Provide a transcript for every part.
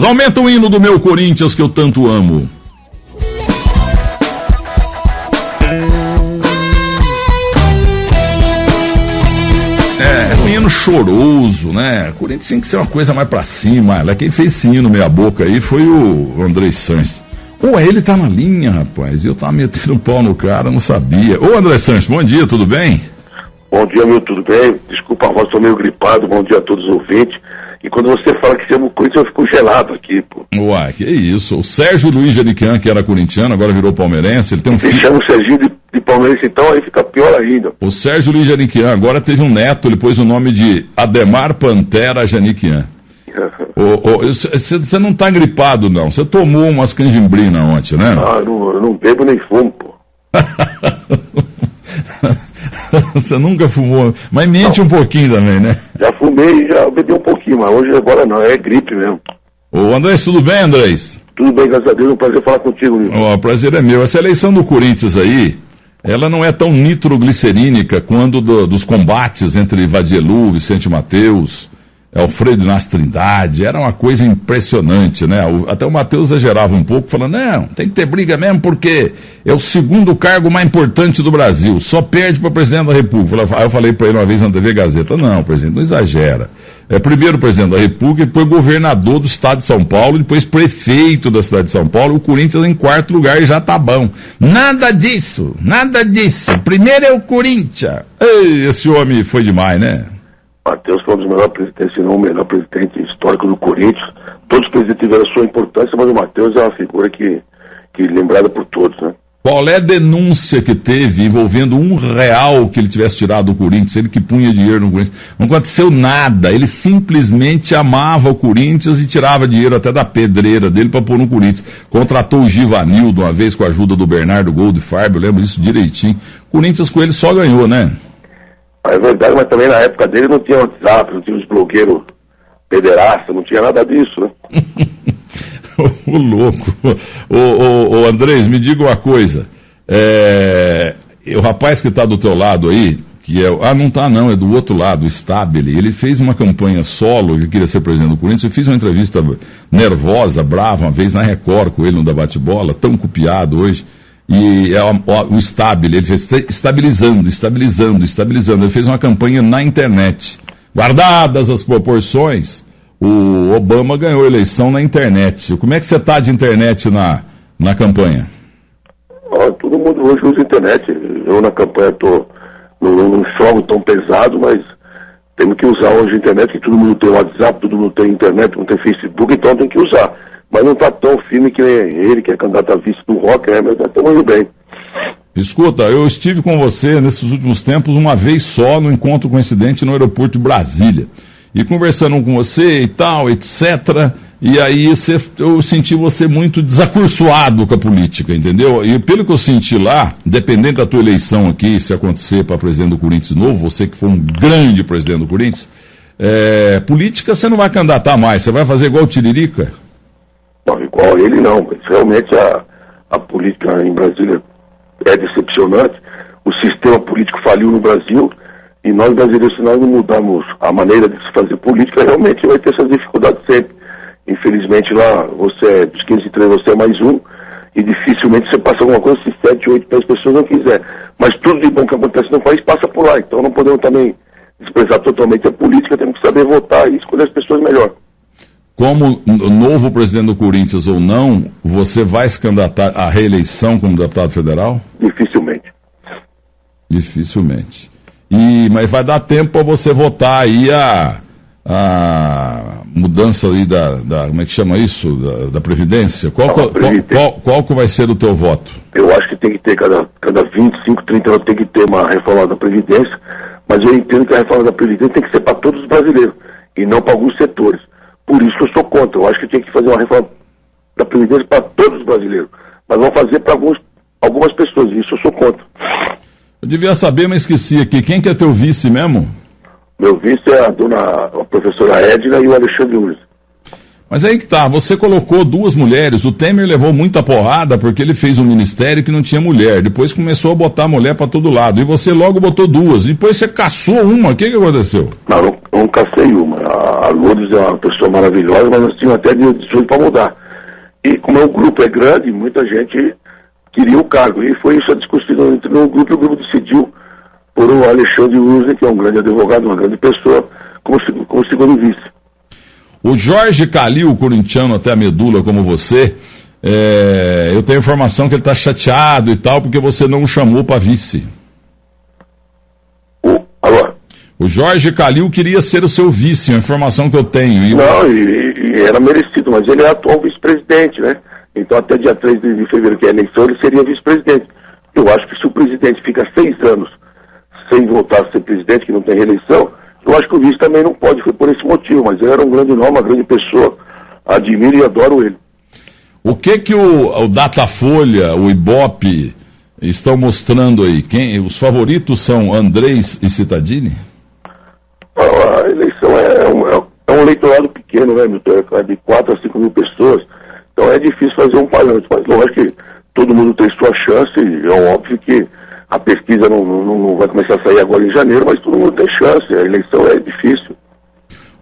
Aumenta o hino do meu Corinthians que eu tanto amo. Um hino choroso, né? O Corinthians tinha que ser uma coisa mais pra cima. Quem fez esse hino meia boca aí foi o André Sanches. Ele tá na linha, rapaz. Eu tava metendo um pau no cara, não sabia. André Sanches, bom dia, tudo bem? Bom dia, meu, tudo bem? Desculpa a voz, tô meio gripado. Bom dia a todos os ouvintes. E quando você fala que você ama o Corinthians, eu fico gelado aqui, pô. Que isso. O Sérgio Luiz Janiquian, que era corintiano, agora virou palmeirense. Ele tem um filho. Chama o Serginho de palmeirense, então aí fica pior ainda. O Sérgio Luiz Janiquian agora teve um neto, ele pôs o nome de Ademar Pantera Janiquian. Você não tá gripado, não. Você tomou umas canjimbrinas ontem, né? Eu não bebo nem fumo, pô. Você nunca fumou, mas mente um pouquinho também, né? Já fumei, já bebi um pouquinho, mas hoje agora não, é gripe mesmo. Andrés, tudo bem, Andrés? Tudo bem, graças a Deus, é um prazer falar contigo, Nilson. O prazer é meu. Essa eleição do Corinthians aí, ela não é tão nitroglicerínica quanto dos combates entre Vadielu, Vicente Mateus, Alfredo Inácio Trindade. Era uma coisa impressionante, né? Até o Mateus exagerava um pouco, falando, não, tem que ter briga mesmo porque é o segundo cargo mais importante do Brasil, só perde para o presidente da República. Aí eu falei para ele uma vez na TV Gazeta, não, presidente, não exagera. É primeiro presidente da República, depois governador do estado de São Paulo, depois prefeito da cidade de São Paulo, o Corinthians em quarto lugar e já tá bom. Nada disso. Primeiro é o Corinthians. Ei, esse homem foi demais, né? Mateus foi um dos melhores presidentes, se não o melhor presidente histórico do Corinthians. Todos os presidentes tiveram a sua importância, mas o Mateus é uma figura que é lembrada por todos, né? Qual é a denúncia que teve envolvendo R$1 que ele tivesse tirado do Corinthians, ele que punha dinheiro no Corinthians? Não aconteceu nada, ele simplesmente amava o Corinthians e tirava dinheiro até da pedreira dele para pôr no Corinthians. Contratou o Givanildo uma vez com a ajuda do Bernardo Goldfarb, eu lembro disso direitinho. O Corinthians com ele só ganhou, né? É verdade, mas também na época dele não tinha WhatsApp, não tinha os blogueiros pederastas, não tinha nada disso, né? Ô louco. Ô Andrés, me diga uma coisa. O rapaz que está do teu lado aí, que é. Não tá não, é do outro lado, o Stabile. Ele fez uma campanha solo, que queria ser presidente do Corinthians. Eu fiz uma entrevista nervosa, brava, uma vez na Record com ele no Debate Bola, tão copiado hoje. E o Stabile, ele fez estabilizando. Ele fez uma campanha na internet. Guardadas as proporções, o Obama ganhou a eleição na internet. Como é que você está de internet na campanha? Todo mundo hoje usa internet. Eu na campanha estou num jogo tão pesado, mas temos que usar hoje a internet, que todo mundo tem WhatsApp, todo mundo tem internet, todo mundo tem Facebook, então tem que usar. Mas não está tão firme que ele, que é candidato a vice do Rock, mas estamos indo bem. Escuta, eu estive com você nesses últimos tempos uma vez só no encontro coincidente no aeroporto de Brasília. E conversando com você e tal, etc. E aí eu senti você muito desacursoado com a política, entendeu? E pelo que eu senti lá, dependendo da tua eleição aqui, se acontecer para presidente do Corinthians novo, você que foi um grande presidente do Corinthians, política você não vai candidatar mais, você vai fazer igual o Tiririca? Não, igual ele não, mas realmente a política em Brasília é decepcionante. O sistema político faliu no Brasil e nós brasileiros, se nós não mudarmos a maneira de se fazer política, realmente vai ter essas dificuldades sempre. Infelizmente lá, dos 503 você é mais um e dificilmente você passa alguma coisa se 7, 8, 10 pessoas não quiser. Mas tudo de bom que acontece no país passa por lá, então não podemos também desprezar totalmente a política, temos que saber votar e escolher as pessoas melhor. Como novo presidente do Corinthians ou não, você vai se candidatar à reeleição como deputado federal? Dificilmente. Mas vai dar tempo para você votar aí a mudança aí como é que chama isso? Da Previdência? Qual que vai ser o teu voto? Eu acho que tem que ter, cada 25, 30 anos tem que ter uma reforma da Previdência, mas eu entendo que a reforma da Previdência tem que ser para todos os brasileiros e não para alguns setores. Por isso que eu sou contra. Eu acho que tem que fazer uma reforma da Previdência para todos os brasileiros. Mas vão fazer para algumas pessoas. E isso eu sou contra. Eu devia saber, mas esqueci aqui. Quem que é teu vice mesmo? Meu vice é a professora Edna e o Alexandre Urzes. Mas aí que tá, você colocou duas mulheres, o Temer levou muita porrada porque ele fez um ministério que não tinha mulher, depois começou a botar mulher para todo lado, e você logo botou duas, depois você caçou uma, o que aconteceu? Não cacei uma, a Lourdes é uma pessoa maravilhosa, mas nós tínhamos até 18 para mudar. E como o grupo é grande, muita gente queria o cargo, e foi isso a discussão entre o grupo decidiu por o Alexandre Uzi, que é um grande advogado, uma grande pessoa, como segundo vice. O Jorge Calil, corintiano até a medula como você, eu tenho informação que ele está chateado e tal, porque você não o chamou para vice. Alô? O Jorge Calil queria ser o seu vice, a informação que eu tenho. Não, e era merecido, mas ele é atual vice-presidente, né? Então até dia 3 de fevereiro, que é a eleição, ele seria vice-presidente. Eu acho que se o presidente fica 6 anos sem voltar a ser presidente, que não tem reeleição, eu acho que o vice também não pode, foi por esse motivo, mas ele era um grande nome, uma grande pessoa, admiro e adoro ele. O que o Datafolha, o Ibope, estão mostrando aí? Os favoritos são Andrés e Cittadini? A eleição é um eleitorado pequeno, né, Milton? É de 4 a 5 mil pessoas, então é difícil fazer um parâmetro, mas lógico que todo mundo tem sua chance, e é óbvio que a pesquisa não vai começar a sair agora em janeiro, mas todo mundo tem chance, a eleição é difícil.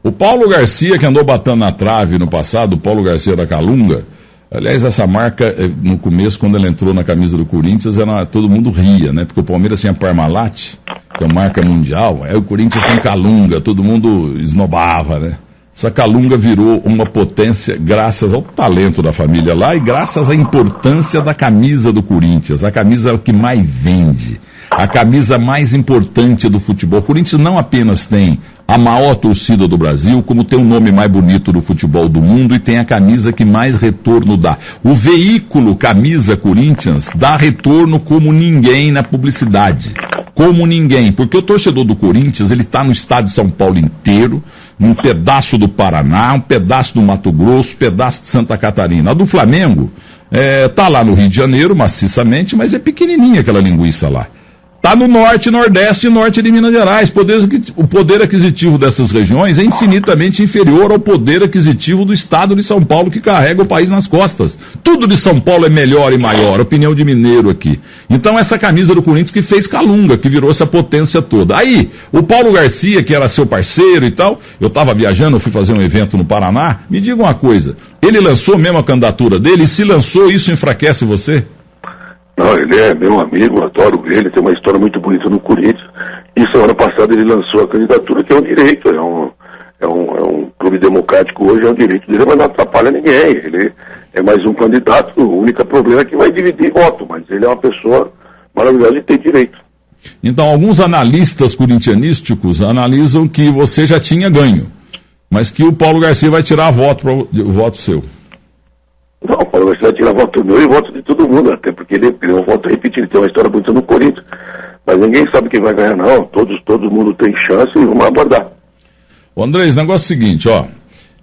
O Paulo Garcia, que andou batendo na trave no passado, o Paulo Garcia da Calunga, aliás, essa marca, no começo, quando ele entrou na camisa do Corinthians, todo mundo ria, né? Porque o Palmeiras tinha Parmalat, que é uma marca mundial, aí o Corinthians tem Calunga, todo mundo esnobava, né? Essa Calunga virou uma potência graças ao talento da família lá e graças à importância da camisa do Corinthians, a camisa que mais vende, a camisa mais importante do futebol. O Corinthians não apenas tem a maior torcida do Brasil, como tem o nome mais bonito do futebol do mundo e tem a camisa que mais retorno dá. O veículo Camisa Corinthians dá retorno como ninguém na publicidade. Como ninguém, porque o torcedor do Corinthians, ele está no estado de São Paulo inteiro, num pedaço do Paraná, um pedaço do Mato Grosso, um pedaço de Santa Catarina. A do Flamengo tá lá no Rio de Janeiro, maciçamente, mas é pequenininha aquela linguiça lá. Está no norte, nordeste e norte de Minas Gerais. O poder aquisitivo dessas regiões é infinitamente inferior ao poder aquisitivo do estado de São Paulo, que carrega o país nas costas. Tudo de São Paulo é melhor e maior, opinião de mineiro aqui. Então essa camisa do Corinthians que fez Calunga, que virou essa potência toda. Aí, o Paulo Garcia, que era seu parceiro e tal, eu estava viajando, eu fui fazer um evento no Paraná, me diga uma coisa, ele lançou mesmo a candidatura dele, e se lançou, isso enfraquece você? Não, ele é meu amigo, adoro ele, tem uma história muito bonita no Corinthians. E semana passada ele lançou a candidatura, que é um direito, é um clube democrático hoje, é um direito dele, mas não atrapalha ninguém. Ele é mais um candidato, o único problema é que vai dividir voto, mas ele é uma pessoa maravilhosa e tem direito. Então, alguns analistas corintianísticos analisam que você já tinha ganho, mas que o Paulo Garcia vai tirar o voto seu. Não, o Paulo Garcia vai tirar voto meu e voto de todo mundo, até porque ele é um voto repetido, ele tem uma história bonita no Corinthians. Mas ninguém sabe quem vai ganhar, não. Todo mundo tem chance e vamos aguardar. Ô Andrés, negócio é o seguinte, ó.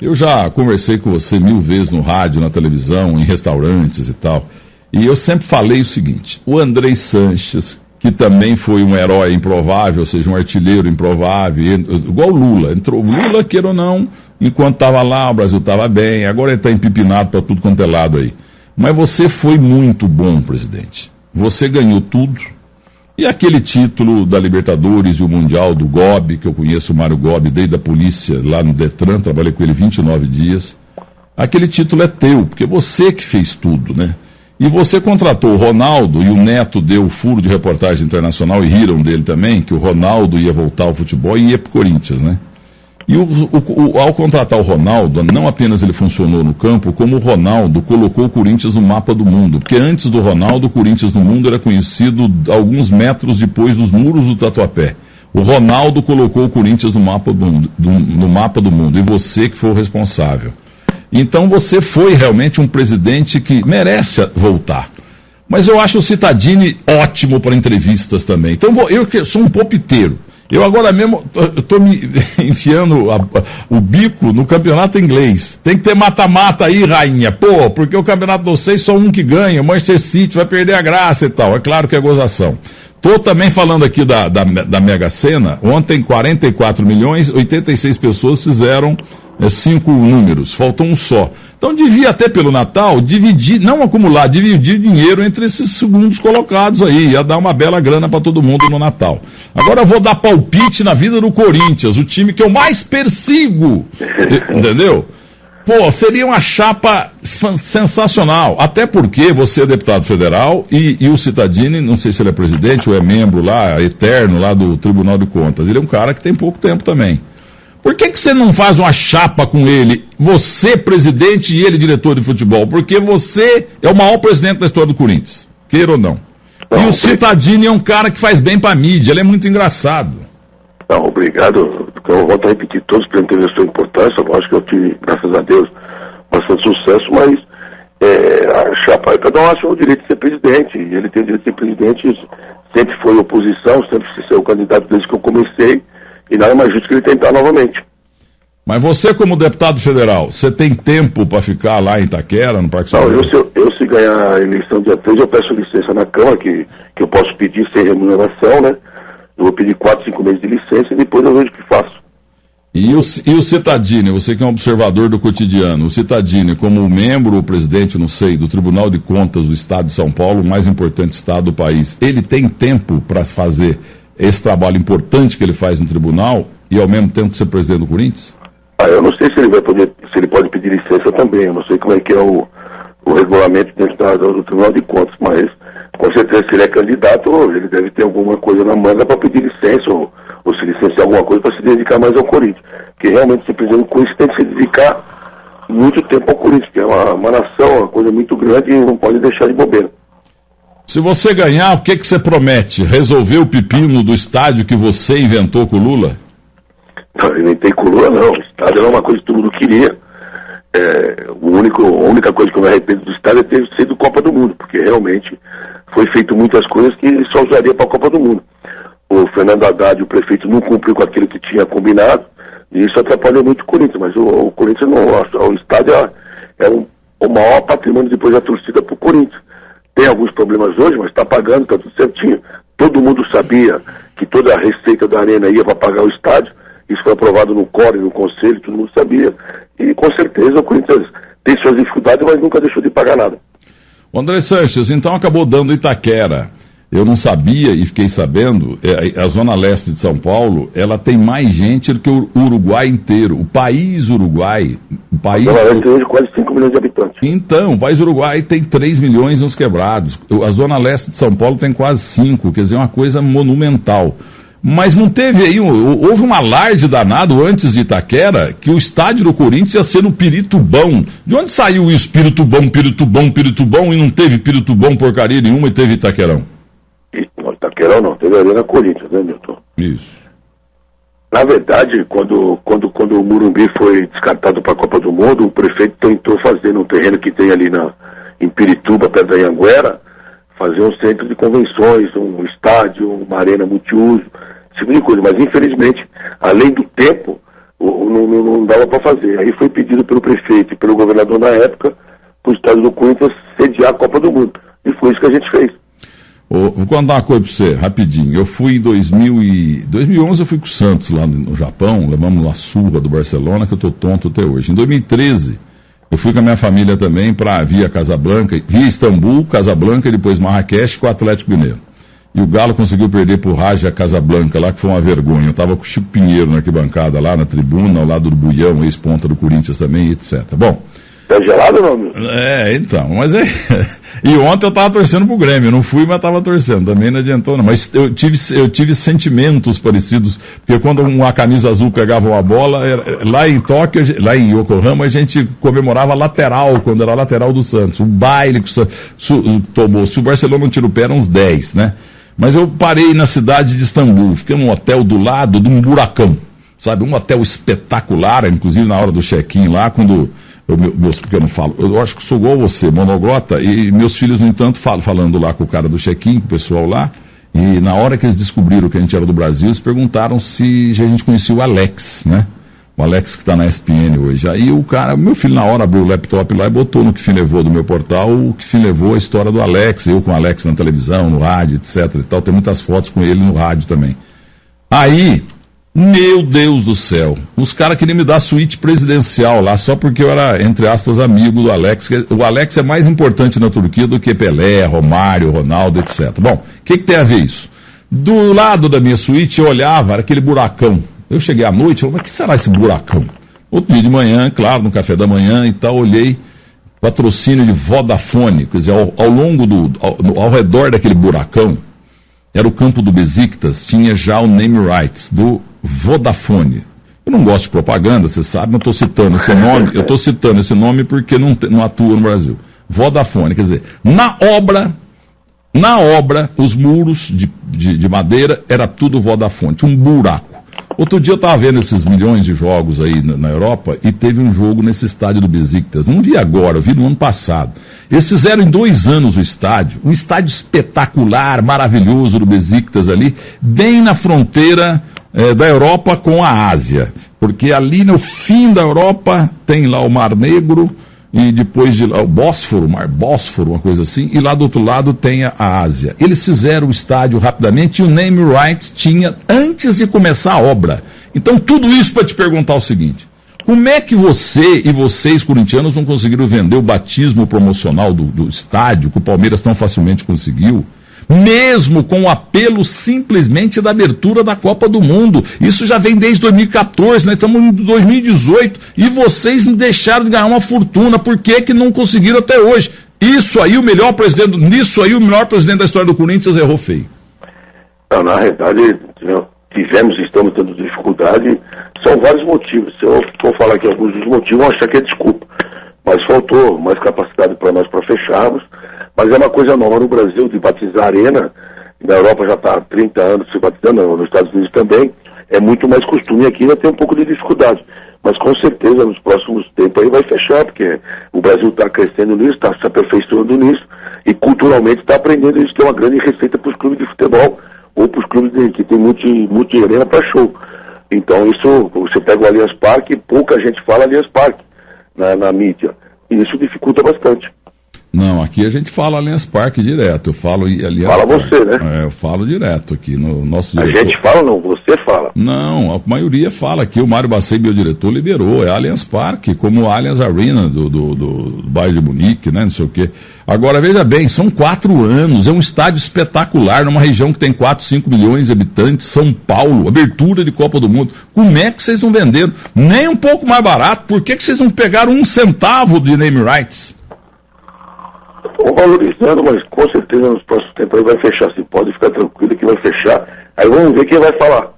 Eu já conversei com você 1000 vezes no rádio, na televisão, em restaurantes e tal. E eu sempre falei o seguinte, o Andrés Sanches, que também foi um herói improvável, ou seja, um artilheiro improvável, igual o Lula. Entrou o Lula, queira ou não, enquanto estava lá, o Brasil estava bem, agora ele está empipinado para tudo quanto é lado aí. Mas você foi muito bom, presidente. Você ganhou tudo. E aquele título da Libertadores e o Mundial do Gobi, que eu conheço o Mário Gobi desde a polícia, lá no Detran, trabalhei com ele 29 dias. Aquele título é teu, porque você que fez tudo, né? E você contratou o Ronaldo, e o Neto deu o furo de reportagem internacional, e riram dele também, que o Ronaldo ia voltar ao futebol e ia pro Corinthians, né? E ao contratar o Ronaldo, não apenas ele funcionou no campo, como o Ronaldo colocou o Corinthians no mapa do mundo. Porque antes do Ronaldo, o Corinthians no mundo era conhecido alguns metros depois dos muros do Tatuapé. O Ronaldo colocou o Corinthians no mapa do mundo. E você que foi o responsável. Então você foi realmente um presidente que merece voltar. Mas eu acho o Cittadini ótimo para entrevistas também. Então eu sou um palpiteiro. Eu agora mesmo estou me enfiando o bico no campeonato inglês. Tem que ter mata-mata aí, rainha. Pô, porque o campeonato dos 6 só um que ganha. O Manchester City vai perder a graça e tal. É claro que é gozação. Estou também falando aqui da Mega Sena. Ontem, 44 milhões, 86 pessoas fizeram 5 números, faltou um só. Então devia até pelo Natal dividir, não acumular, dividir dinheiro entre esses segundos colocados aí, ia dar uma bela grana para todo mundo no Natal. Agora eu vou dar palpite na vida do Corinthians, o time que eu mais persigo, entendeu? Pô, seria uma chapa sensacional, até porque você é deputado federal e o Cittadini, não sei se ele é presidente ou é membro lá, eterno lá do Tribunal de Contas, ele é um cara que tem pouco tempo também. Por que você não faz uma chapa com ele, você presidente e ele diretor de futebol? Porque você é o maior presidente da história do Corinthians, queira ou não. E o Cittadini é um cara que faz bem pra mídia, ele é muito engraçado. Não, obrigado. Eu volto a repetir, todos os presidentes teve a sua importância, eu acho que eu tive, graças a Deus, bastante sucesso, mas a chapa, cada um acha o direito de ser presidente, e ele tem o direito de ser presidente, sempre foi oposição, sempre se ser o candidato desde que eu comecei, e nada mais justo que ele tentar novamente. Mas você, como deputado federal, você tem tempo para ficar lá em Itaquera, no Parque São Não, eu se ganhar a eleição dia 3, eu peço licença na Câmara, que eu posso pedir sem remuneração, né? Eu vou pedir 4, 5 meses de licença e depois eu vejo o que faço. E o Cittadini, você que é um observador do cotidiano, o Cittadini, como membro ou presidente, não sei, do Tribunal de Contas do Estado de São Paulo, o mais importante estado do país, ele tem tempo para fazer esse trabalho importante que ele faz no tribunal e ao mesmo tempo ser presidente do Corinthians? Eu não sei se ele vai poder, se ele pode pedir licença também, eu não sei como é que é o regulamento dentro do Tribunal de Contas, mas com certeza se ele é candidato, ele deve ter alguma coisa na manga para pedir licença ou se licenciar alguma coisa para se dedicar mais ao Corinthians, porque realmente se presidente do Corinthians tem que se dedicar muito tempo ao Corinthians, que é uma nação, uma coisa muito grande e não pode deixar de bobeira. Se você ganhar, o que você promete? Resolver o pepino do estádio que você inventou com o Lula? Não, eu inventei com o Lula, não. O estádio era uma coisa que todo mundo queria. A única coisa que eu me arrependo do estádio é ter sido Copa do Mundo, porque realmente foi feito muitas coisas que só usaria para a Copa do Mundo. O Fernando Haddad, o prefeito, não cumpriu com aquilo que tinha combinado, e isso atrapalhou muito o Corinthians, mas o Corinthians não, o estádio é o maior patrimônio depois da torcida para o Corinthians. Tem alguns problemas hoje, mas está pagando, está tudo certinho. Todo mundo sabia que toda a receita da Arena ia para pagar o estádio. Isso foi aprovado no CORE, no Conselho, todo mundo sabia. E com certeza o Corinthians tem suas dificuldades, mas nunca deixou de pagar nada. O André Sanches, então acabou dando Itaquera. Eu não sabia e fiquei sabendo, a Zona Leste de São Paulo, ela tem mais gente do que o Uruguai inteiro. O país Uruguai... A Zona Leste tem hoje quase 5 milhões de habitantes. Então, o país Uruguai tem 3 milhões nos quebrados. A Zona Leste de São Paulo tem quase 5, quer dizer, uma coisa monumental. Mas não teve aí, houve um alarde danado antes de Itaquera que o estádio do Corinthians ia ser no Piritubão. De onde saiu isso, Piritubão e não teve Piritubão porcaria nenhuma e teve Itaquerão? Itaquerão não, teve Arena Corinthians, né, Milton? Isso. Na verdade, quando o Morumbi foi descartado para a Copa do Mundo, o prefeito tentou fazer no terreno que tem ali em Pirituba, perto da Anhanguera, fazer um centro de convenções, um estádio, uma arena multiuso, esse tipo de coisa. Mas, infelizmente, além do tempo, não dava para fazer. Aí foi pedido pelo prefeito e pelo governador na época para o estádio do Corinthians sediar a Copa do Mundo. E foi isso que a gente fez. Vou contar uma coisa para você, rapidinho. Eu fui em 2011, eu fui com o Santos lá no Japão, levamos uma surra do Barcelona, que eu tô tonto até hoje. Em 2013, eu fui com a minha família também via Casablanca, via Istambul, Casablanca e depois Marrakech com o Atlético Mineiro. E o Galo conseguiu perder pro Raja Casablanca lá, que foi uma vergonha. Eu tava com o Chico Pinheiro na arquibancada lá, na tribuna, ao lado do Buião, ex-ponta do Corinthians também, etc. Bom... Tá gelado ou não, meu? Então, mas E ontem eu tava torcendo pro Grêmio, não fui, mas tava torcendo, também não adiantou não. Mas eu tive sentimentos parecidos, porque quando uma camisa azul pegava uma bola, lá em Tóquio, lá em Yokohama, a gente comemorava lateral, quando era lateral do Santos. O baile que o Santos tomou. Se o Barcelona não tira o pé, eram uns 10, né? Mas eu parei na cidade de Istambul, fiquei num hotel do lado de um buracão, sabe? Um hotel espetacular, inclusive na hora do check-in lá, quando... porque eu não falo, eu acho que sou igual você, monoglota, e meus filhos, no entanto, falando lá com o cara do check-in, com o pessoal lá, e na hora que eles descobriram que a gente era do Brasil, eles perguntaram se a gente conhecia o Alex, né? O Alex que está na ESPN hoje. Aí o cara, meu filho na hora abriu o laptop lá e botou no que fim levou do meu portal, o que fim levou a história do Alex, eu com o Alex na televisão, no rádio, etc e tal, tem muitas fotos com ele no rádio também. Aí... Meu Deus do céu. Os caras queriam me dar suíte presidencial lá, só porque eu era, entre aspas, amigo do Alex. O Alex é mais importante na Turquia do que Pelé, Romário, Ronaldo, etc. Bom, o que tem a ver isso? Do lado da minha suíte, eu olhava, era aquele buracão. Eu cheguei à noite e falei, mas o que será esse buracão? Outro dia de manhã, claro, no café da manhã e tal, olhei, patrocínio de Vodafone, quer dizer, ao redor daquele buracão, era o campo do Besiktas, tinha já o name rights do Vodafone. Eu não gosto de propaganda, você sabe, não estou citando esse nome, eu estou citando esse nome porque não atua no Brasil. Vodafone, quer dizer, na obra, os muros de madeira, era tudo Vodafone, tinha um buraco. Outro dia eu estava vendo esses milhões de jogos aí na Europa e teve um jogo nesse estádio do Besiktas. Não vi agora, eu vi no ano passado. Eles fizeram em 2 anos o estádio, um estádio espetacular, maravilhoso do Besiktas ali, bem na fronteira da Europa com a Ásia. Porque ali no fim da Europa tem lá o Mar Negro e depois de lá o Bósforo, Mar Bósforo, uma coisa assim, e lá do outro lado tem a Ásia. Eles fizeram o estádio rapidamente e o name rights tinha antes de começar a obra. Então tudo isso para te perguntar o seguinte, como é que você e vocês corintianos não conseguiram vender o batismo promocional do estádio, que o Palmeiras tão facilmente conseguiu, mesmo com o apelo simplesmente da abertura da Copa do Mundo? Isso já vem desde 2014, nós estamos em 2018, e vocês não deixaram de ganhar uma fortuna. Por que não conseguiram até hoje? Nisso aí o melhor presidente da história do Corinthians errou feio. Não, na realidade, tivemos e estamos tendo dificuldade, são vários motivos. Se eu for falar aqui alguns dos motivos, vão achar que é desculpa. Mas faltou mais capacidade para nós para fecharmos. Mas é uma coisa nova no Brasil de batizar a arena. Na Europa já está há 30 anos se batizando, nos Estados Unidos também. É muito mais costume, aqui ainda tem um pouco de dificuldade. Mas com certeza nos próximos tempos aí vai fechar, porque o Brasil está crescendo nisso, está se aperfeiçoando nisso e culturalmente está aprendendo isso, que é uma grande receita para os clubes de futebol ou para os clubes que tem multi-arena para show. Então isso, você pega o Allianz Parque, pouca gente fala Allianz Parque na mídia. E isso dificulta bastante. Não, aqui a gente fala Allianz Parque direto, eu falo Allianz Fala Parque. Você, né? Eu falo direto aqui no nosso diretor. A gente fala não, você fala. Não, a maioria fala aqui, o Mário Bacei, meu diretor, liberou, é Allianz Parque, como o Allianz Arena do Bayern de Munique, né, não sei o quê. Agora, veja bem, são 4 anos, é um estádio espetacular, numa região que tem 4, 5 milhões de habitantes, São Paulo, abertura de Copa do Mundo. Como é que vocês não venderam? Nem um pouco mais barato, por que vocês não pegaram 1 centavo de name rights? Estão valorizando, mas com certeza nos próximos tempos aí vai fechar. Você pode ficar tranquilo que vai fechar. Aí vamos ver quem vai falar.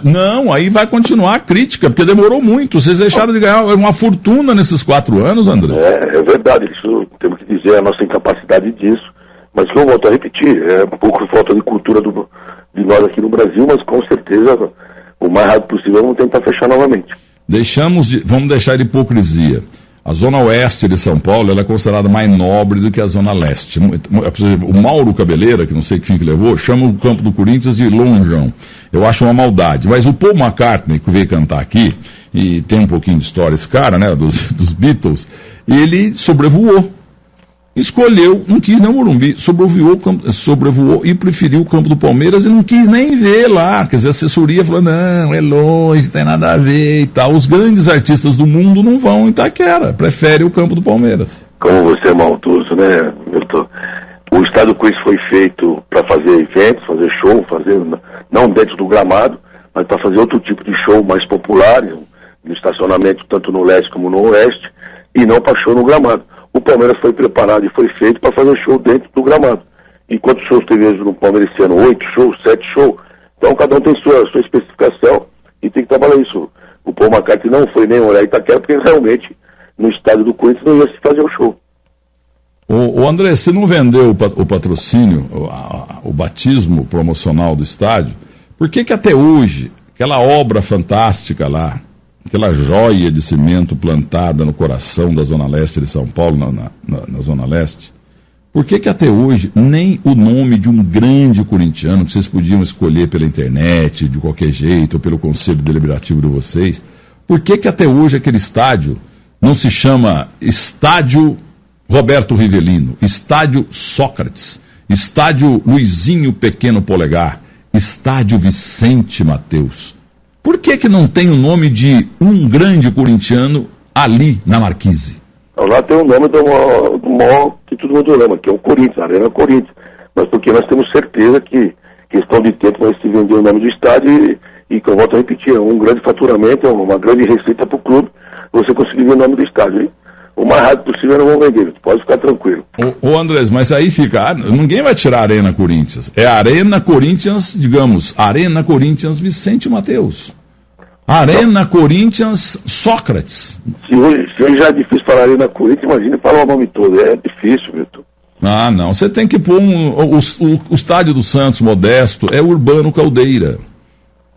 Não, aí vai continuar a crítica, porque demorou muito. Vocês deixaram de ganhar uma fortuna nesses 4 anos, André. É verdade, isso temos que dizer a nossa incapacidade disso. Mas que eu volto a repetir, é um pouco falta de cultura de nós aqui no Brasil, mas com certeza o mais rápido possível vamos tentar fechar novamente. Vamos deixar de hipocrisia. A zona oeste de São Paulo ela é considerada mais nobre do que a zona leste. O Mauro Cabeleira, que não sei que fim que levou, chama o campo do Corinthians de lonjão. Eu acho uma maldade. Mas o Paul McCartney, que veio cantar aqui, e tem um pouquinho de história esse cara, né, dos Beatles, ele sobrevoou. Escolheu, não quis nem o Morumbi, sobrevoou e preferiu o campo do Palmeiras e não quis nem ver lá. Quer dizer, a assessoria falou, não, é longe, não tem nada a ver e tal. Os grandes artistas do mundo não vão em Itaquera, preferem o campo do Palmeiras. Como você é maldoso, né, Milton? O estádio Corinthians foi feito para fazer eventos, fazer show, não dentro do gramado, mas para fazer outro tipo de show mais popular, no estacionamento tanto no leste como no oeste, e não para show no gramado. O Palmeiras foi preparado e foi feito para fazer show dentro do gramado. E quantos shows teve no Palmeiras esse ano? 8 shows, 7 shows. Então cada um tem sua especificação e tem que trabalhar isso. O Paul McCartney não foi nem olhar Itaquera, porque realmente no estádio do Corinthians não ia se fazer o show. O André, você não vendeu o patrocínio, o batismo promocional do estádio, por que até hoje, aquela obra fantástica lá, aquela joia de cimento plantada no coração da Zona Leste de São Paulo, na Zona Leste, por que até hoje nem o nome de um grande corintiano, que vocês podiam escolher pela internet, de qualquer jeito, ou pelo conselho deliberativo de vocês, por que até hoje aquele estádio não se chama Estádio Roberto Rivelino, Estádio Sócrates, Estádio Luizinho Pequeno Polegar, Estádio Vicente Mateus. Por que não tem o nome de um grande corintiano ali na Marquise? Lá tem o nome do maior que todo mundo ama, que é o Corinthians, a Arena Corinthians. Mas porque nós temos certeza que questão de tempo vai se vender o nome do estádio e que eu volto a repetir, é um grande faturamento, é uma grande receita para o clube, você conseguir ver o nome do estádio, hein? O mais rápido possível não vão vender, pode ficar tranquilo. Ô Andrés, mas aí fica, ninguém vai tirar a Arena Corinthians. É a Arena Corinthians, digamos, Arena Corinthians Vicente Mateus. Arena Corinthians Sócrates. Se hoje já é difícil falar Arena Corinthians, imagina falar o nome todo, é difícil, Milton. Ah, não, você tem que pôr o estádio do Santos, Modesto, é Urbano Caldeira.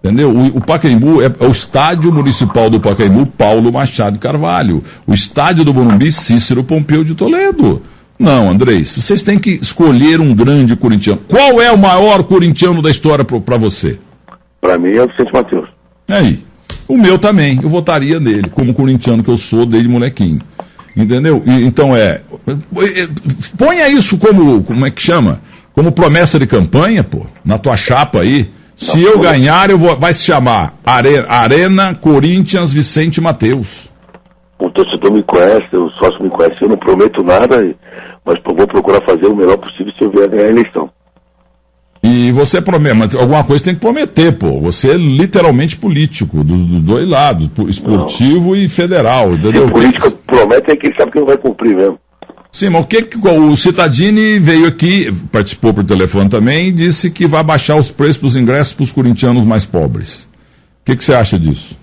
Entendeu? O Pacaembu é o estádio municipal do Pacaembu, Paulo Machado Carvalho. O estádio do Morumbi, Cícero Pompeu de Toledo. Não, Andrés, vocês têm que escolher um grande corintiano. Qual é o maior corintiano da história para você? Para mim é o Vicente Mateus. Aí, o meu também, eu votaria nele, como corintiano que eu sou desde molequinho. Entendeu? Então ponha isso como é que chama? Como promessa de campanha, pô, na tua chapa aí. Se eu ganhar, vai se chamar Arena Corinthians Vicente Mateus. O torcedor me conhece, o sócio me conhece, eu não prometo nada, mas vou procurar fazer o melhor possível se eu vier ganhar a eleição. E você promete, mas alguma coisa tem que prometer, pô. Você é literalmente político, dos dois lados, esportivo e federal, entendeu? Se político promete é que ele sabe que não vai cumprir mesmo. Sim, mas o Cittadini veio aqui, participou por telefone também, e disse que vai baixar os preços dos ingressos para os corintianos mais pobres. O que você acha disso?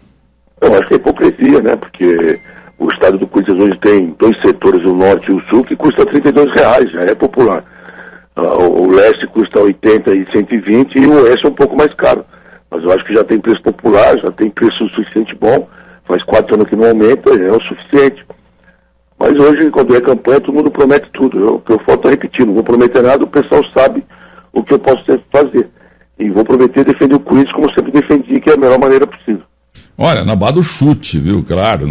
Eu acho que é hipocrisia, né? Porque o estado do Corinthians hoje tem dois setores, o norte e o sul, que custa R$32, já é popular. O leste custa 80 e 120 e o oeste é um pouco mais caro. Mas eu acho que já tem preço popular, já tem preço suficiente bom. Faz 4 anos que não aumenta, é o suficiente. Mas hoje, quando é campanha, todo mundo promete tudo. O que eu falta repetir, não vou prometer nada, o pessoal sabe o que eu posso fazer. E vou prometer defender o Corinthians como sempre defendi, que é a melhor maneira possível. Olha, na base do chute, viu? Claro,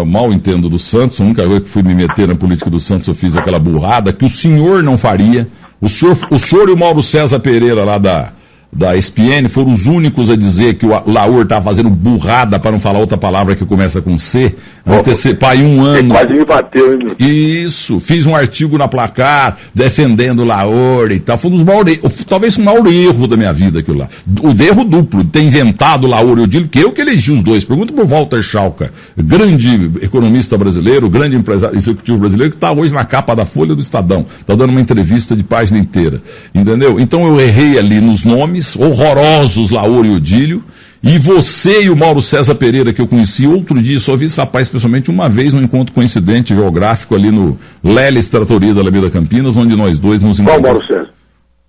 mal entendo do Santos. A única vez que fui me meter na política do Santos, eu fiz aquela burrada que o senhor não faria. O senhor e o Mauro César Pereira lá da ESPN foram os únicos a dizer que o Laur estava fazendo burrada, para não falar outra palavra que começa com C, antecipar em um ano. Você quase me bateu, hein, meu? Isso, fiz um artigo na Placar defendendo o Laur e tal. Foi um dos maiores, talvez o maior erro da minha vida aquilo lá. O erro duplo, de ter inventado o Laur e o Dílio, que eu que elegi os dois. Pergunta por Walter Schalka, grande economista brasileiro, grande empresário executivo brasileiro, que está hoje na capa da Folha do Estadão. Está dando uma entrevista de página inteira. Entendeu? Então eu errei ali nos nomes horrorosos, Laur e Odílio, e você e o Mauro César Pereira, que eu conheci outro dia, só vi esse rapaz pessoalmente uma vez num encontro coincidente geográfico ali no Leles Tratoria da Alameda Campinas, onde nós dois nos encontramos. Qual Mauro César?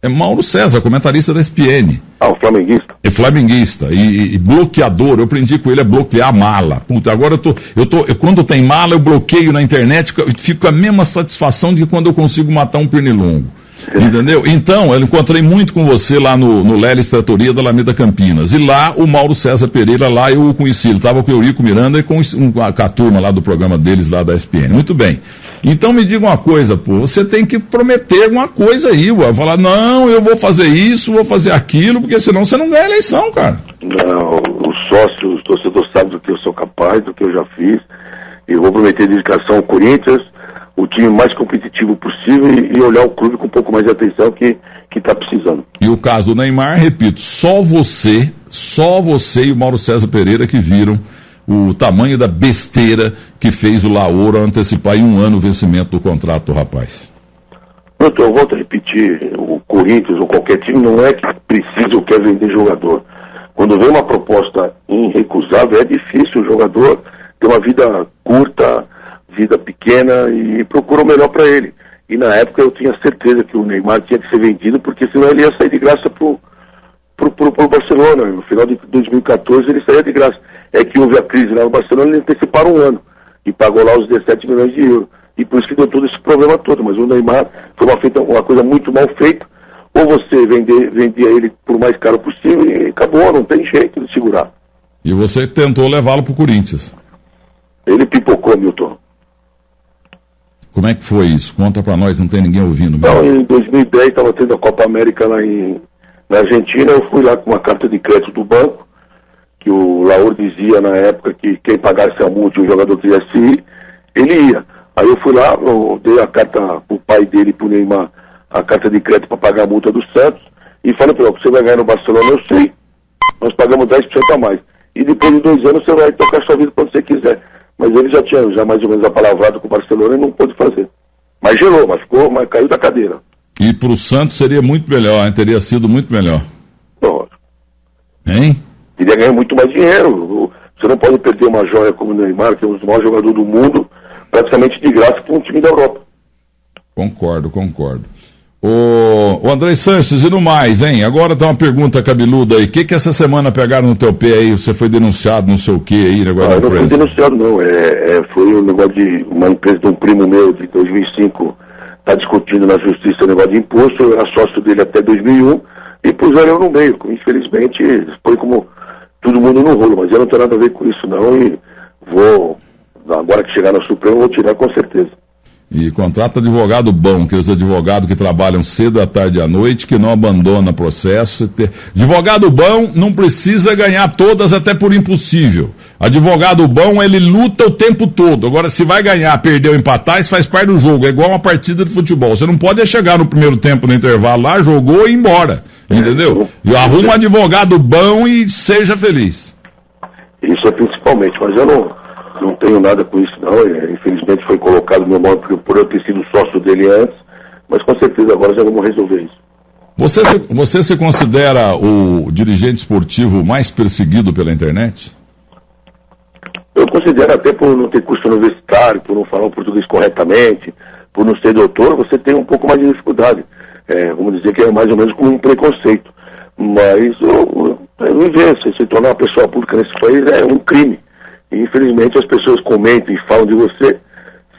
É Mauro César, comentarista da ESPN. Ah, o flamenguista. É flamenguista e bloqueador. Eu aprendi com ele a bloquear a mala. Puta, agora eu quando tem mala, eu bloqueio na internet, fico com a mesma satisfação de que quando eu consigo matar um pernilongo. Entendeu? Então, eu encontrei muito com você lá no Leles Tratoria da Alameda Campinas. E lá, o Mauro César Pereira, lá eu o conheci. Ele estava com o Eurico Miranda e com a turma lá do programa deles, lá da ESPN. Muito bem. Então, me diga uma coisa, pô. Você tem que prometer alguma coisa aí, ué. Falar, não, eu vou fazer isso, vou fazer aquilo, porque senão você não ganha a eleição, cara. Não, os sócios, os torcedores sabem do que eu sou capaz, do que eu já fiz. Eu vou prometer dedicação ao Corinthians, o time mais competitivo possível e olhar o clube com um pouco mais de atenção que está precisando. E o caso do Neymar, repito, só você e o Mauro César Pereira que viram o tamanho da besteira que fez o Laor antecipar em um ano o vencimento do contrato do rapaz. Eu volto a repetir, o Corinthians ou qualquer time não é que precisa ou quer vender jogador. Quando vem uma proposta irrecusável, é difícil o jogador ter uma vida curta, vida pequena e procura o melhor para ele. E na época eu tinha certeza que o Neymar tinha que ser vendido, porque senão ele ia sair de graça pro Barcelona. No final de 2014 ele saía de graça. É que houve a crise lá no Barcelona, eles anteciparam um ano e pagou lá os 17 milhões de euros. E por isso que deu todo esse problema todo. Mas o Neymar foi uma coisa muito mal feita. Ou você vendia ele por mais caro possível e acabou, não tem jeito de segurar. E você tentou levá-lo pro Corinthians? Ele pipocou, Milton. Como é que foi isso? Conta pra nós, não tem ninguém ouvindo. Não, em 2010 estava tendo a Copa América lá em Na Argentina eu fui lá com uma carta de crédito do banco, que o Laur dizia na época que quem pagasse a multa e o jogador quisesse ir, ele ia. Aí eu fui lá, eu dei a carta pro pai dele, pro Neymar, a carta de crédito para pagar a multa do Santos, e falei para ele, você vai ganhar no Barcelona, eu sei, nós pagamos 10% a mais. E depois de 2 anos você vai tocar sua vida quando você quiser. Mas ele já tinha mais ou menos apalavrado com o Barcelona e não pôde fazer. Mas gelou, mas caiu da cadeira. E pro Santos seria muito melhor, hein? Teria sido muito melhor. Lógico. Hein? Iria ganhar muito mais dinheiro. Você não pode perder uma joia como o Neymar, que é um dos maiores jogadores do mundo, praticamente de graça para um time da Europa. Concordo. O Andrei Sanches, e no mais, hein? Agora tá uma pergunta cabeluda aí. O que essa semana pegaram no teu pé aí? Você foi denunciado, não sei o que aí, negócio da empresa? Não fui denunciado, não. Foi um negócio de uma empresa de um primo meu de 2005, tá discutindo na justiça o negócio de imposto. Eu era sócio dele até 2001 e puseram eu no meio. Infelizmente, foi como todo mundo no rolo, mas eu não tenho nada a ver com isso, não. E vou, agora que chegar no Supremo, vou tirar com certeza. E contrata advogado bom, aqueles advogados que trabalham cedo, à tarde e à noite, que não abandona processo. Advogado bom não precisa ganhar todas, até por impossível. Advogado bom, ele luta o tempo todo. Agora, se vai ganhar, perder ou empatar, isso faz parte do jogo. É igual uma partida de futebol. Você não pode chegar no primeiro tempo, no intervalo lá, jogou e ir embora. Entendeu? E arruma um advogado bom e seja feliz. Isso é principalmente, mas eu não tenho nada com isso, não. Infelizmente foi colocado no meu nome por eu ter sido sócio dele antes, mas com certeza agora já vamos resolver isso. Você se considera o dirigente esportivo mais perseguido pela internet? Eu considero, até por não ter curso universitário, por não falar o português corretamente, por não ser doutor, você tem um pouco mais de dificuldade. Vamos dizer que é mais ou menos como um preconceito. Mas se tornar uma pessoa pública nesse país é um crime. E, infelizmente, as pessoas comentam e falam de você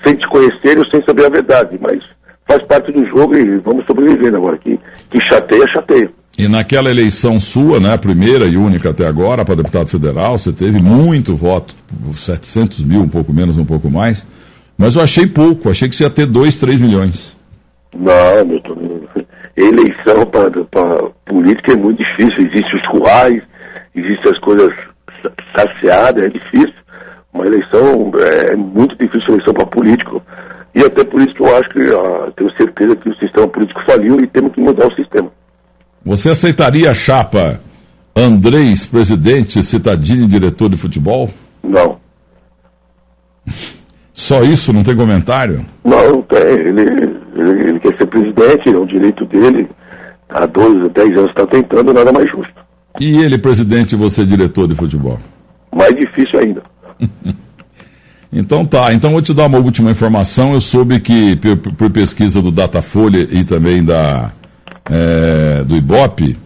sem te conhecer ou sem saber a verdade. Mas faz parte do jogo e vamos sobrevivendo agora. Que chateia. E naquela eleição sua, né, a primeira e única até agora, para deputado federal, você teve muito voto, 700 mil, um pouco menos, um pouco mais. Mas eu achei pouco, achei que você ia ter 2, 3 milhões. Não, Milton. Eleição para política é muito difícil. Existem os currais, existem as coisas saciadas, é difícil. Uma eleição é muito difícil, eleição para político. E até por isso que eu acho que tenho certeza que o sistema político faliu e temos que mudar o sistema. Você aceitaria a chapa Andrés, presidente, Cittadini, diretor de futebol? Não. Só isso, não tem comentário? Não tem. Ele quer ser presidente, é um direito dele. Há 12, 10 anos está tentando, nada mais justo. E ele, presidente, e você, diretor de futebol? Mais difícil ainda. Então tá, então vou te dar uma última informação. Eu soube que, por pesquisa do Datafolha e também do Ibope,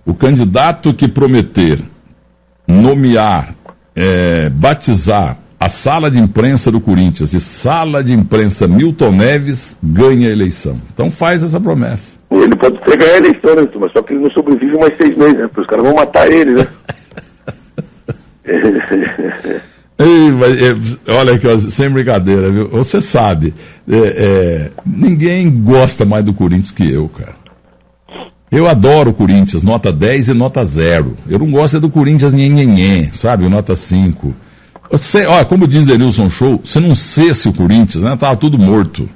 o candidato que prometer nomear, batizar a sala de imprensa do Corinthians e sala de imprensa Milton Neves ganha a eleição. Então faz essa promessa. Ele pode até ganhar a eleição, né, mas só que ele não sobrevive mais 6 meses, né? Porque os caras vão matar ele, né? Olha aqui, sem brincadeira, viu? Você sabe, ninguém gosta mais do Corinthians que eu, cara. Eu adoro o Corinthians, nota 10 e nota 0. Eu não gosto do Corinthians nhenhenhen, sabe? Nota 5. Olha, como diz Denilson Show, se não cesse o Corinthians, né? Tava tudo morto.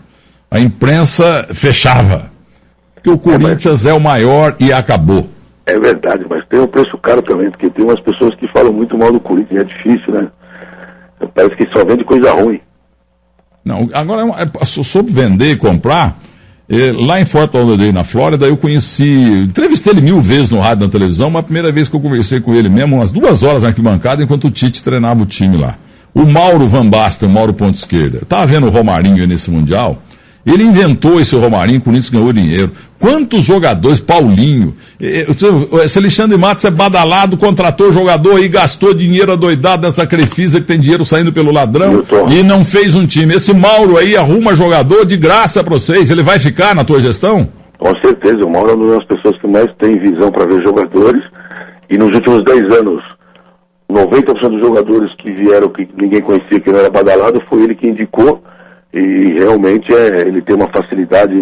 A imprensa fechava. Porque o Corinthians é o maior e acabou. É verdade, mas tem um preço caro também, porque tem umas pessoas que falam muito mal do Corinthians, é difícil, né? Parece que só vende coisa ruim. Não, agora, sobre vender e comprar, lá em Fort Lauderdale, na Flórida, eu entrevistei ele 1000 vezes no rádio e na televisão, mas a primeira vez que eu conversei com ele mesmo, umas 2 horas na arquibancada, enquanto o Tite treinava o time lá. O Mauro Van Basten, o Mauro ponto esquerda, eu estava vendo o Romarinho nesse Mundial, ele inventou esse Romarinho, o Corinthians ganhou dinheiro. Quantos jogadores, Paulinho, esse Alexandre Matos é badalado, contratou jogador e gastou dinheiro adoidado nessa Crefisa que tem dinheiro saindo pelo ladrão e não fez um time. Esse Mauro aí arruma jogador de graça para vocês, ele vai ficar na tua gestão? Com certeza, o Mauro é uma das pessoas que mais tem visão para ver jogadores e nos últimos 10 anos, 90% dos jogadores que vieram, que ninguém conhecia, que não era badalado, foi ele que indicou. E realmente ele tem uma facilidade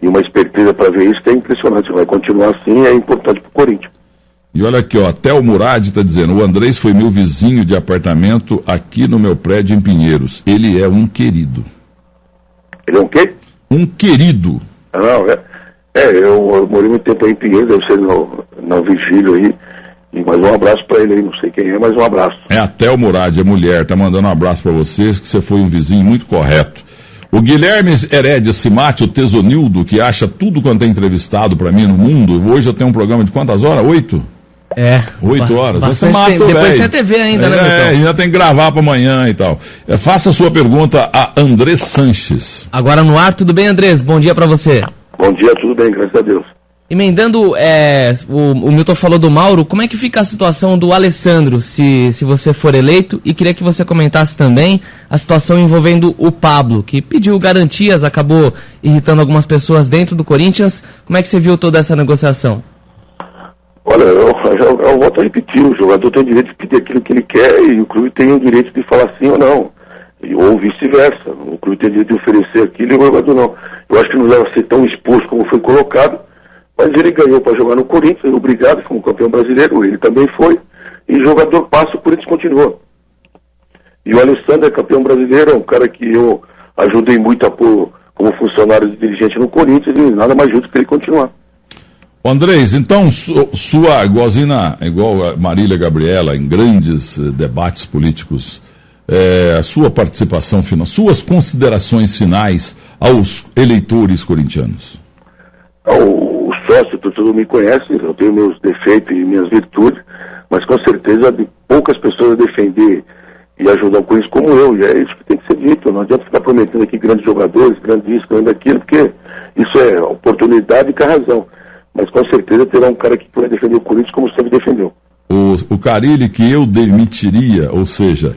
e uma esperteza para ver isso que é impressionante. Vai continuar assim, é importante para o Corinthians. E olha aqui, ó, até o Murad está dizendo, o Andrés foi meu vizinho de apartamento aqui no meu prédio em Pinheiros. Ele é um querido. Ele é um quê? Um querido. Não, eu morei muito tempo aí em Pinheiros, deve ser no Vigílio aí. E mais um abraço para ele aí, não sei quem é, mas um abraço. É até o Murad, a mulher, tá mandando um abraço para vocês, que você foi um vizinho muito correto. O Guilherme Heredia Simati, o Tesonildo, que acha tudo quanto é entrevistado para mim no mundo. Hoje eu tenho um programa de quantas horas? 8? 8 horas. Você mata, depois tem a TV ainda, né, Milton? Ainda tem que gravar para amanhã e tal. Faça a sua pergunta a Andrés Sanches. Agora no ar, tudo bem, Andrés? Bom dia para você. Bom dia, tudo bem, graças a Deus. Emendando, o Milton falou do Mauro, como é que fica a situação do Alessandro, se você for eleito? E queria que você comentasse também a situação envolvendo o Pablo, que pediu garantias, acabou irritando algumas pessoas dentro do Corinthians. Como é que você viu toda essa negociação? Olha, eu volto a repetir, o jogador tem o direito de pedir aquilo que ele quer e o clube tem o direito de falar sim ou não. Ou vice-versa. O clube tem o direito de oferecer aquilo e o jogador não. Eu acho que não deve ser tão exposto como foi colocado, mas ele ganhou para jogar no Corinthians, obrigado, como campeão brasileiro, ele também foi, e o jogador passa, o Corinthians continua. E o Alessandro é campeão brasileiro, é um cara que eu ajudei muito a pôr como funcionário de dirigente no Corinthians e nada mais justo que ele continuar. Andrés, então, sua igual a Marília Gabriela, em grandes debates políticos, a sua participação final, suas considerações finais aos eleitores corintianos? O sócio, todo mundo me conhece, eu tenho meus defeitos e minhas virtudes, mas com certeza de poucas pessoas a defender e ajudar o Corinthians como eu, e é isso que tem que ser dito. Não adianta ficar prometendo aqui grandes jogadores, grandes isso, grande aquilo, porque isso é oportunidade e com a razão. Mas com certeza terá um cara que vai defender o Corinthians como sempre defendeu. O Carille que eu demitiria, ou seja...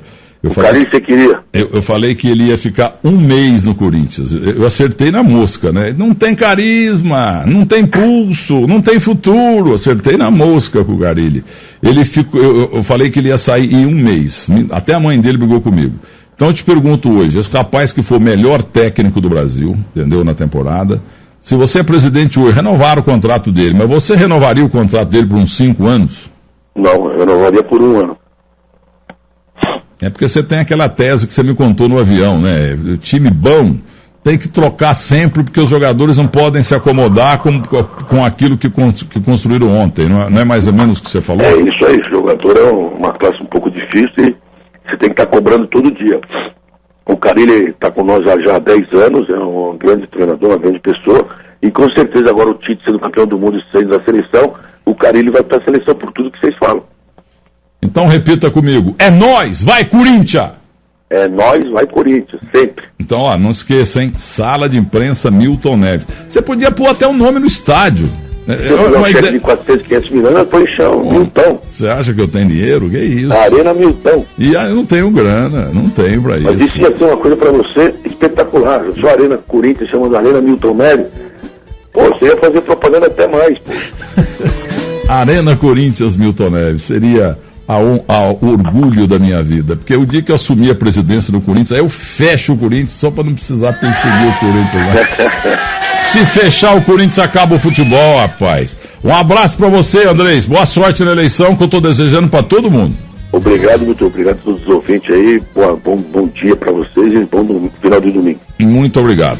Carille você queria? Eu falei que ele ia ficar um mês no Corinthians. Eu acertei na mosca, né? Não tem carisma, não tem pulso, não tem futuro. Acertei na mosca com o Carille. Ele ficou, eu falei que ele ia sair em um mês. Até a mãe dele brigou comigo. Então eu te pergunto hoje, esse rapaz que foi o melhor técnico do Brasil, entendeu, na temporada, se você é presidente hoje, renovar o contrato dele, mas você renovaria o contrato dele por uns 5 anos? Não, eu renovaria por 1 ano. É porque você tem aquela tese que você me contou no avião, né? O time bom tem que trocar sempre, porque os jogadores não podem se acomodar com aquilo que construíram ontem. Não é mais ou menos o que você falou? É isso aí, o jogador é uma classe um pouco difícil e você tem que estar cobrando todo dia. O Carille está com nós já há 10 anos, é um grande treinador, uma grande pessoa, e com certeza agora o Tite sendo campeão do mundo e saindo da seleção, o Carille vai para a seleção por tudo que vocês falam. Então repita comigo, é nóis, vai Corinthians! É nóis, vai Corinthians, sempre. Então, ó, não esqueça, hein, Sala de Imprensa Milton Neves. Você podia pôr até o nome no estádio. Uma ideia de 400, 500 milhões, põe chão, Milton. Você acha que eu tenho dinheiro? Que isso? Arena Milton. E eu não tenho grana, não tenho pra isso. Mas isso ia ser uma coisa pra você espetacular. Sua Arena Corinthians chamando Arena Milton Neves. Pô, você ia fazer propaganda até mais, pô. Arena Corinthians Milton Neves seria o orgulho da minha vida, porque o dia que eu assumi a presidência do Corinthians, aí eu fecho o Corinthians só para não precisar perseguir o Corinthians, né? Se fechar o Corinthians, acaba o futebol, rapaz. Um abraço para você, Andrés, boa sorte na eleição, que eu estou desejando para todo mundo. Obrigado, muito obrigado a todos os ouvintes aí, bom dia para vocês e bom final de domingo. Muito obrigado.